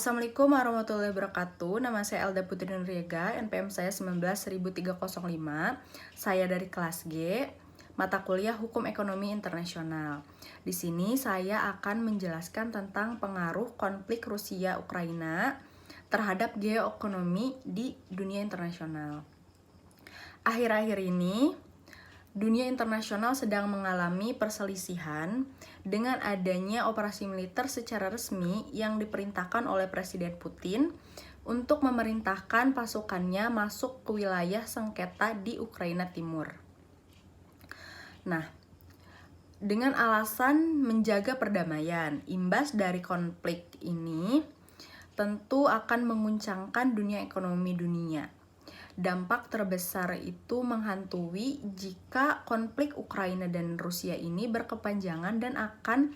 Assalamualaikum warahmatullahi wabarakatuh. Nama saya Elda Putri Nurriega, NPM saya 19.305. Saya dari kelas G, mata kuliah Hukum Ekonomi Internasional. Di sini saya akan menjelaskan tentang pengaruh konflik Rusia-Ukraina terhadap geoekonomi di dunia internasional. Akhir-akhir ini, dunia internasional sedang mengalami perselisihan dengan adanya operasi militer secara resmi yang diperintahkan oleh Presiden Putin untuk memerintahkan pasukannya masuk ke wilayah sengketa di Ukraina Timur. Nah, dengan alasan menjaga perdamaian, imbas dari konflik ini tentu akan menguncangkan dunia ekonomi dunia. Dampak terbesar itu menghantui jika konflik Ukraina dan Rusia ini berkepanjangan dan akan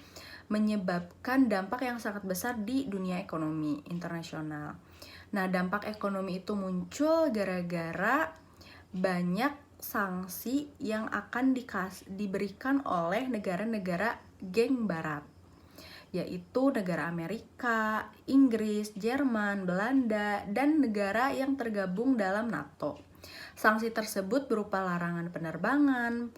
menyebabkan dampak yang sangat besar di dunia ekonomi internasional. Nah, dampak ekonomi itu muncul gara-gara banyak sanksi yang akan diberikan oleh negara-negara geng barat, yaitu negara Amerika, Inggris, Jerman, Belanda, dan negara yang tergabung dalam NATO. Sanksi tersebut berupa larangan penerbangan,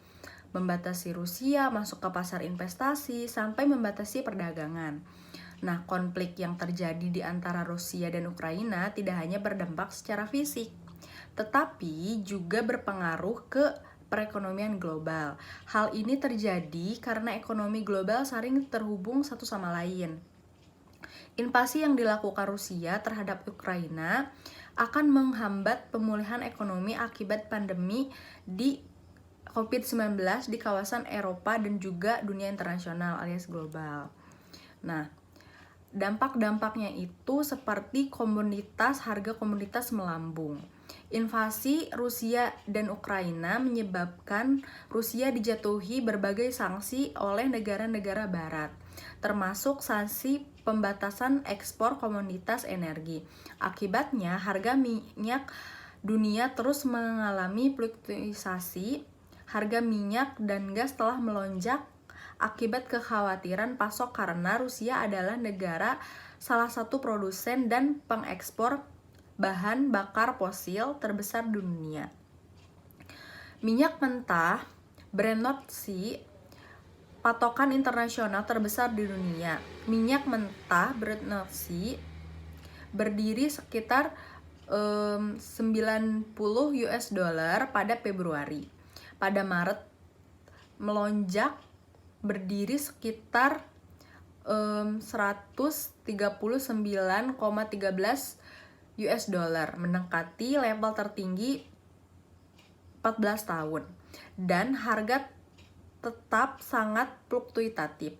membatasi Rusia masuk ke pasar investasi, sampai membatasi perdagangan. Nah, konflik yang terjadi di antara Rusia dan Ukraina tidak hanya berdampak secara fisik, tetapi juga berpengaruh ke perekonomian global. Hal ini terjadi karena ekonomi global saling terhubung satu sama lain. Invasi yang dilakukan Rusia terhadap Ukraina akan menghambat pemulihan ekonomi akibat pandemi di COVID-19 di kawasan Eropa dan juga dunia internasional alias global. Nah, dampak-dampaknya itu seperti harga komoditas melambung. Invasi Rusia dan Ukraina menyebabkan Rusia dijatuhi berbagai sanksi oleh negara-negara barat, termasuk sanksi pembatasan ekspor komoditas energi. Akibatnya, harga minyak dunia terus mengalami fluktuasi. Harga minyak dan gas telah melonjak akibat kekhawatiran pasok karena Rusia adalah salah satu produsen dan pengekspor bahan bakar fosil terbesar di dunia. Minyak mentah Brent North Sea, patokan internasional terbesar di dunia. Minyak mentah Brent North Sea berdiri sekitar 90 US dollar pada Februari. Pada Maret melonjak berdiri sekitar 139,13 US dollar, mendekati level tertinggi 14 tahun, dan harga tetap sangat fluktuatif.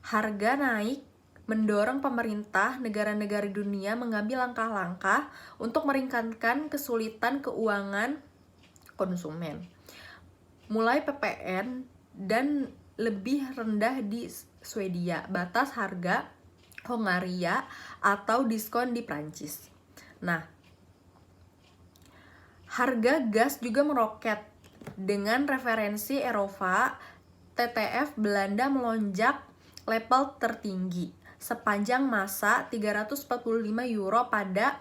Harga naik mendorong pemerintah negara-negara dunia mengambil langkah-langkah untuk meringankan kesulitan keuangan konsumen, mulai PPN dan lebih rendah di Swedia, batas harga Hongaria, atau diskon di Prancis. Nah, harga gas juga meroket dengan referensi Eropa. TTF Belanda melonjak level tertinggi sepanjang masa 345 euro pada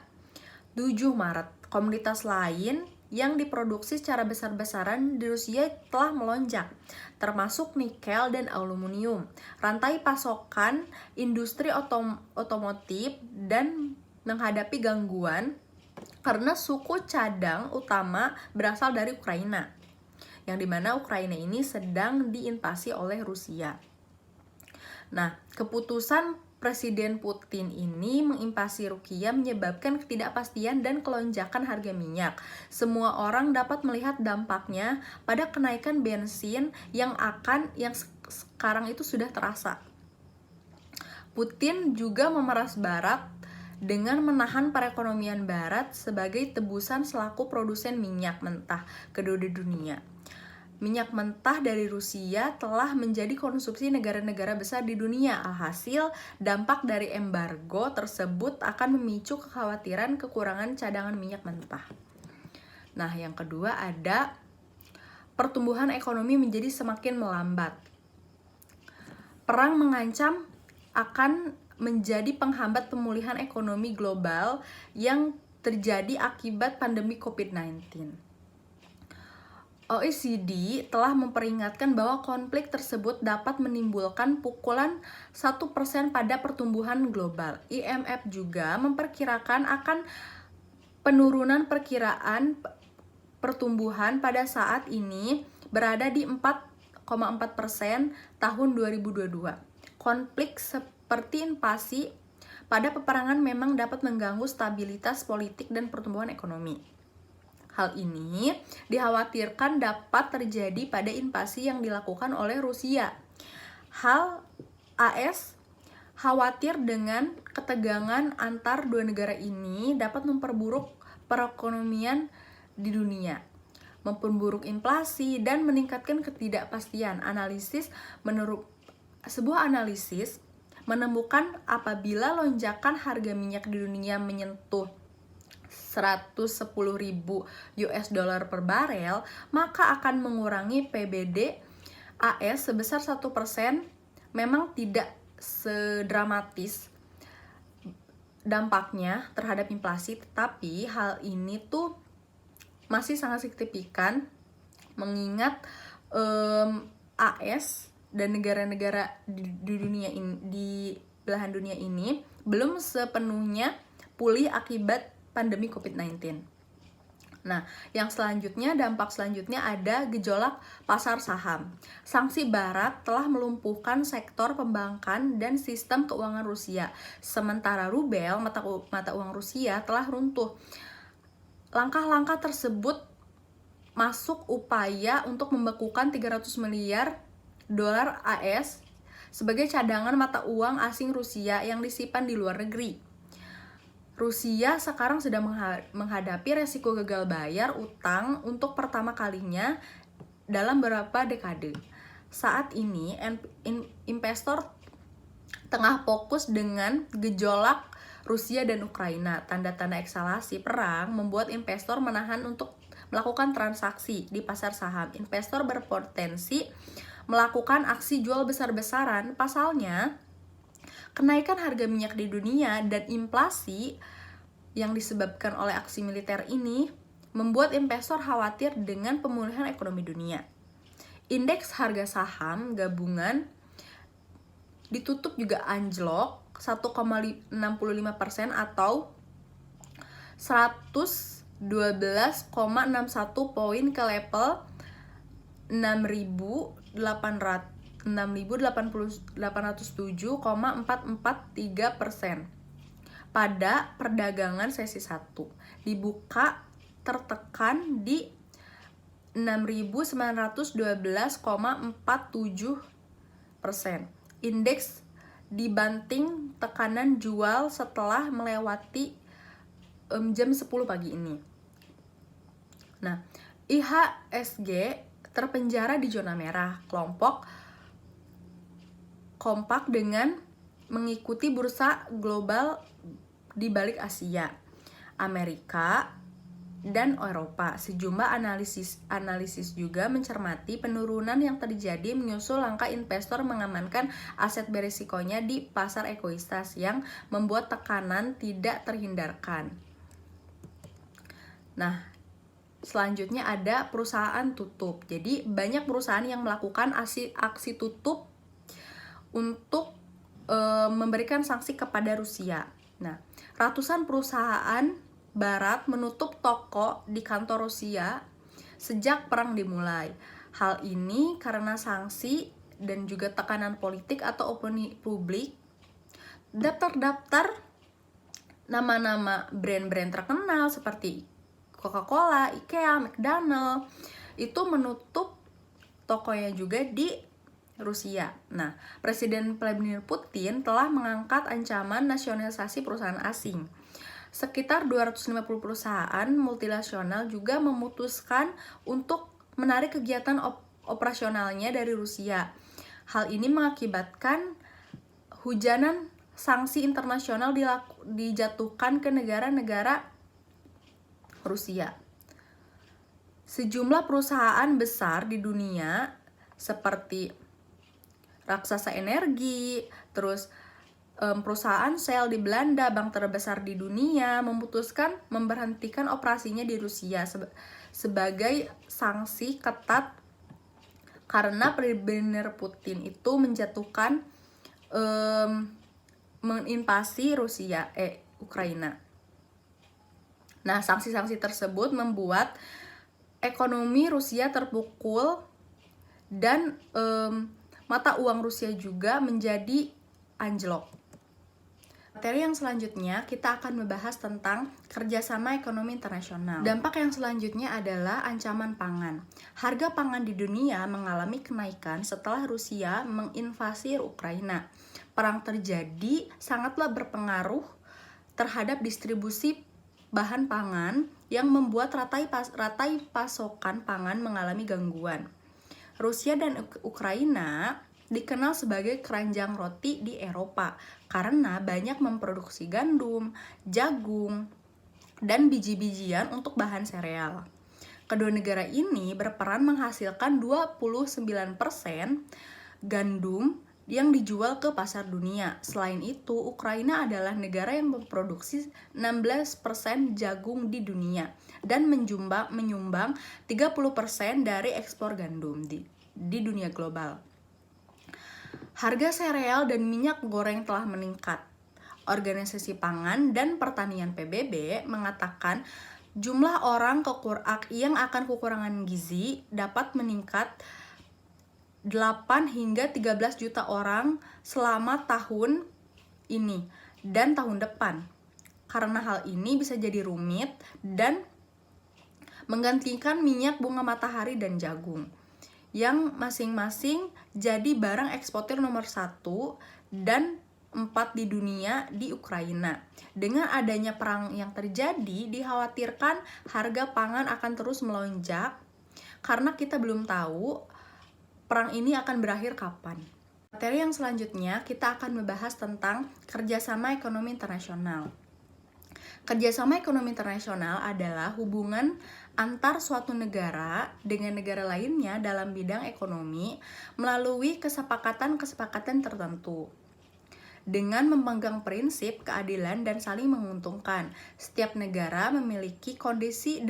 7 Maret. Komoditas lain yang diproduksi secara besar-besaran di Rusia telah melonjak, termasuk nikel dan aluminium. Rantai pasokan industri otomotif dan menghadapi gangguan karena suku cadang utama berasal dari Ukraina, yang dimana Ukraina ini sedang diinvasi oleh Rusia. Nah, keputusan Presiden Putin ini menginvasi Rusia menyebabkan ketidakpastian dan kelonjakan harga minyak. Semua orang dapat melihat dampaknya pada kenaikan bensin yang sekarang itu sudah terasa. Putin juga memeras Barat dengan menahan perekonomian Barat sebagai tebusan selaku produsen minyak mentah kedua di dunia. Minyak mentah dari Rusia telah menjadi konsumsi negara-negara besar di dunia. Alhasil, dampak dari embargo tersebut akan memicu kekhawatiran kekurangan cadangan minyak mentah. Nah, yang kedua ada pertumbuhan ekonomi menjadi semakin melambat. Perang mengancam akan menjadi penghambat pemulihan ekonomi global yang terjadi akibat pandemi COVID-19. OECD telah memperingatkan bahwa konflik tersebut dapat menimbulkan pukulan 1% pada pertumbuhan global. IMF juga memperkirakan akan penurunan perkiraan pertumbuhan pada saat ini berada di 4,4% tahun 2022. Konflik seperti invasi pada peperangan memang dapat mengganggu stabilitas politik dan pertumbuhan ekonomi. Hal ini dikhawatirkan dapat terjadi pada invasi yang dilakukan oleh Rusia. AS khawatir dengan ketegangan antar dua negara ini dapat memperburuk perekonomian di dunia, memperburuk inflasi, dan meningkatkan ketidakpastian. Sebuah analisis menemukan apabila lonjakan harga minyak di dunia menyentuh 110.000 US dollar per barel, maka akan mengurangi PBD AS sebesar 1%. Memang tidak sedramatis dampaknya terhadap inflasi, tetapi hal ini tuh masih sangat signifikan mengingat AS dan negara-negara di dunia ini, di belahan dunia ini belum sepenuhnya pulih akibat pandemi COVID-19. Nah, yang selanjutnya, dampak selanjutnya ada gejolak pasar saham. Sanksi Barat telah melumpuhkan sektor perbankan dan sistem keuangan Rusia. Sementara rubel, mata uang Rusia, telah runtuh. Langkah-langkah tersebut masuk upaya untuk membekukan 300 miliar dolar AS sebagai cadangan mata uang asing Rusia yang disimpan di luar negeri. Rusia sekarang sedang menghadapi resiko gagal bayar utang untuk pertama kalinya dalam beberapa dekade. Saat ini, investor tengah fokus dengan gejolak Rusia dan Ukraina. Tanda-tanda eskalasi perang membuat investor menahan untuk melakukan transaksi di pasar saham. Investor berpotensi melakukan aksi jual besar-besaran. Pasalnya, kenaikan harga minyak di dunia dan inflasi yang disebabkan oleh aksi militer ini membuat investor khawatir dengan pemulihan ekonomi dunia. Indeks harga saham gabungan ditutup juga anjlok 1,65% atau 112,61 poin ke level 6.807,443% pada perdagangan sesi 1. Dibuka tertekan di 6.912,47%. Indeks dibanting tekanan jual setelah melewati jam 10 pagi ini. Nah, IHSG terpenjara di zona merah. Kelompok kompak dengan mengikuti bursa global di balik Asia, Amerika, dan Eropa. Sejumlah analisis juga mencermati penurunan yang terjadi menyusul langkah investor mengamankan aset berisikonya di pasar ekuitas yang membuat tekanan tidak terhindarkan. Nah, selanjutnya ada perusahaan tutup. Jadi banyak perusahaan yang melakukan aksi tutup untuk memberikan sanksi kepada Rusia. Nah, ratusan perusahaan Barat menutup toko di kantor Rusia sejak perang dimulai. Hal ini karena sanksi dan juga tekanan politik atau opini publik. Daftar-daftar nama-nama brand-brand terkenal seperti Coca-Cola, IKEA, McDonald itu menutup tokonya juga di Rusia. Nah, Presiden Vladimir Putin telah mengangkat ancaman nasionalisasi perusahaan asing. Sekitar 250 perusahaan multinasional juga memutuskan untuk menarik kegiatan operasionalnya dari Rusia. Hal ini mengakibatkan hujanan sanksi internasional dijatuhkan ke negara-negara Rusia. Sejumlah perusahaan besar di dunia seperti raksasa energi, terus perusahaan sel di Belanda, bank terbesar di dunia, memutuskan memberhentikan operasinya di Rusia sebagai sanksi ketat karena Vladimir Putin itu menjatuhkan menginvasi Ukraina. Nah, sanksi-sanksi tersebut membuat ekonomi Rusia terpukul dan mata uang Rusia juga menjadi anjlok. Materi yang selanjutnya kita akan membahas tentang kerjasama ekonomi internasional. Dampak yang selanjutnya adalah ancaman pangan. Harga pangan di dunia mengalami kenaikan setelah Rusia menginvasi Ukraina. Perang terjadi sangatlah berpengaruh terhadap distribusi bahan pangan yang membuat ratai pasokan pangan mengalami gangguan. Rusia dan Ukraina dikenal sebagai keranjang roti di Eropa karena banyak memproduksi gandum, jagung, dan biji-bijian untuk bahan sereal. Kedua negara ini berperan menghasilkan 29% gandum yang dijual ke pasar dunia. Selain itu, Ukraina adalah negara yang memproduksi 16% jagung di dunia dan menyumbang 30% dari ekspor gandum di dunia global. Harga sereal dan minyak goreng telah meningkat. Organisasi Pangan dan Pertanian PBB mengatakan jumlah orang yang akan kekurangan gizi dapat meningkat 8 hingga 13 juta orang selama tahun ini dan tahun depan. Karena hal ini bisa jadi rumit dan menggantikan minyak bunga matahari dan jagung, yang masing-masing jadi barang eksportir nomor 1 dan 4 di dunia di Ukraina. Dengan adanya perang yang terjadi, dikhawatirkan harga pangan akan terus melonjak karena kita belum tahu perang ini akan berakhir kapan. Materi yang selanjutnya kita akan membahas tentang kerjasama ekonomi internasional. Kerjasama ekonomi internasional adalah hubungan antar suatu negara dengan negara lainnya dalam bidang ekonomi melalui kesepakatan-kesepakatan tertentu. Dengan memegang prinsip keadilan dan saling menguntungkan, setiap negara memiliki kondisi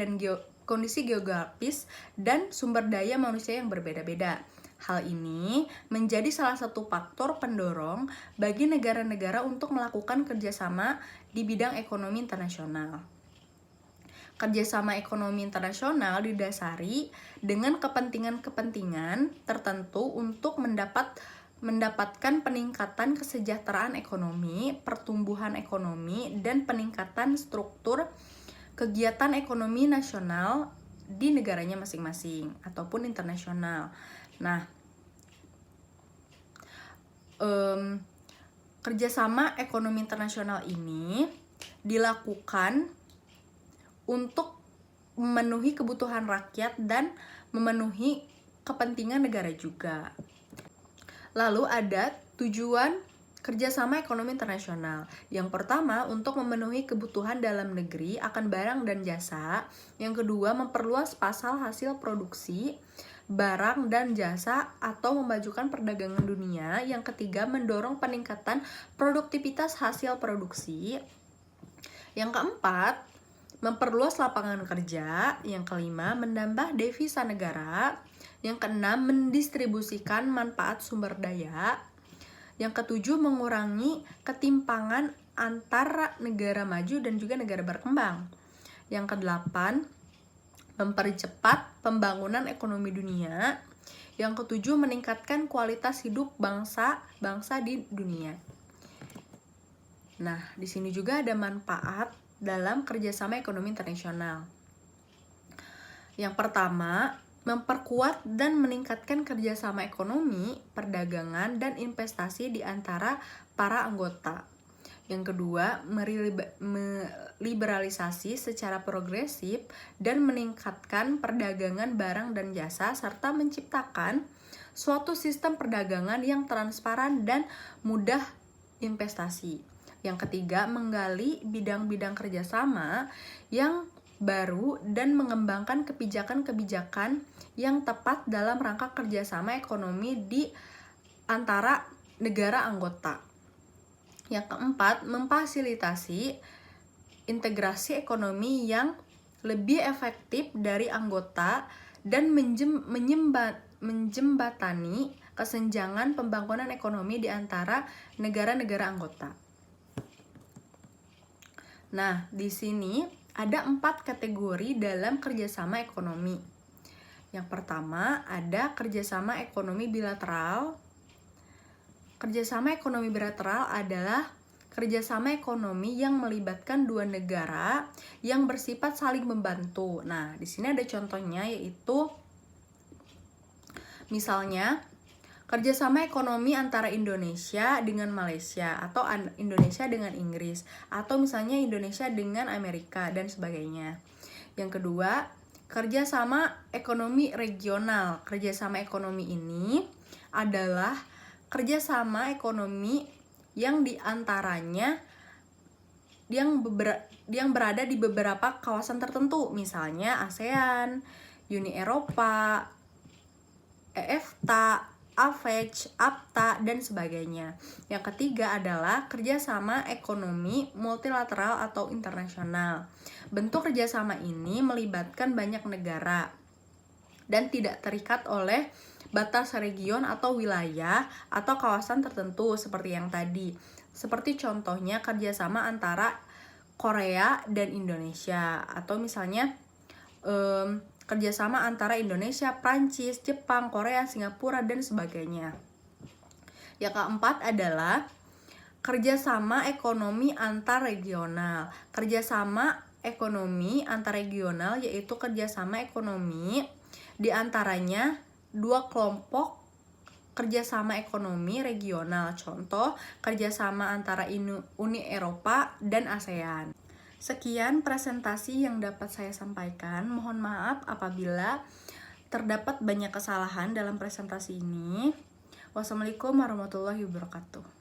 geografis dan sumber daya manusia yang berbeda-beda. Hal ini menjadi salah satu faktor pendorong bagi negara-negara untuk melakukan kerjasama di bidang ekonomi internasional. Kerjasama ekonomi internasional didasari dengan kepentingan-kepentingan tertentu untuk mendapatkan peningkatan kesejahteraan ekonomi, pertumbuhan ekonomi, dan peningkatan struktur kegiatan ekonomi nasional di negaranya masing-masing ataupun internasional. Nah, kerjasama ekonomi internasional ini dilakukan untuk memenuhi kebutuhan rakyat dan memenuhi kepentingan negara juga. Lalu ada tujuan kerjasama ekonomi internasional. Yang pertama, untuk memenuhi kebutuhan dalam negeri akan barang dan jasa. Yang kedua, memperluas pasar hasil produksi barang dan jasa atau memajukan perdagangan dunia. Yang ketiga, mendorong peningkatan produktivitas hasil produksi. Yang keempat, memperluas lapangan kerja. Yang kelima, menambah devisa negara. Yang keenam, mendistribusikan manfaat sumber daya. Yang ketujuh, mengurangi ketimpangan antara negara maju dan juga negara berkembang. Yang kedelapan, mempercepat pembangunan ekonomi dunia. Yang ketujuh, meningkatkan kualitas hidup bangsa-bangsa di dunia. Nah, di sini juga ada manfaat dalam kerjasama ekonomi internasional. Yang pertama, memperkuat dan meningkatkan kerjasama ekonomi, perdagangan, dan investasi di antara para anggota. Yang kedua, meliberalisasi secara progresif dan meningkatkan perdagangan barang dan jasa, serta menciptakan suatu sistem perdagangan yang transparan dan mudah investasi. Yang ketiga, menggali bidang-bidang kerjasama yang baru dan mengembangkan kebijakan-kebijakan yang tepat dalam rangka kerjasama ekonomi di antara negara anggota. Yang keempat, memfasilitasi integrasi ekonomi yang lebih efektif dari anggota dan menjembatani kesenjangan pembangunan ekonomi di antara negara-negara anggota. Nah, di sini ada 4 kategori dalam kerjasama ekonomi. Yang pertama, ada kerjasama ekonomi bilateral. Kerjasama ekonomi bilateral adalah kerjasama ekonomi yang melibatkan dua negara yang bersifat saling membantu. Nah, di sini ada contohnya, yaitu misalnya kerjasama ekonomi antara Indonesia dengan Malaysia, atau Indonesia dengan Inggris, atau misalnya Indonesia dengan Amerika, dan sebagainya. Yang kedua, kerjasama ekonomi regional. Kerjasama ekonomi ini adalah kerjasama ekonomi yang diantaranya yang berada di beberapa kawasan tertentu, misalnya ASEAN, Uni Eropa, EFTA, APEC, APTA, dan sebagainya. Yang ketiga adalah kerjasama ekonomi multilateral atau internasional. Bentuk kerjasama ini melibatkan banyak negara dan tidak terikat oleh batas region atau wilayah atau kawasan tertentu seperti yang tadi. Seperti contohnya kerjasama antara Korea dan Indonesia, atau misalnya kerjasama antara Indonesia, Prancis, Jepang, Korea, Singapura, dan sebagainya. Yang keempat adalah kerjasama ekonomi antar regional. Kerjasama ekonomi antar regional yaitu kerjasama ekonomi di antaranya dua kelompok kerjasama ekonomi regional. Contoh, kerjasama antara Uni Eropa dan ASEAN. Sekian presentasi yang dapat saya sampaikan. Mohon maaf apabila terdapat banyak kesalahan dalam presentasi ini. Wassalamualaikum warahmatullahi wabarakatuh.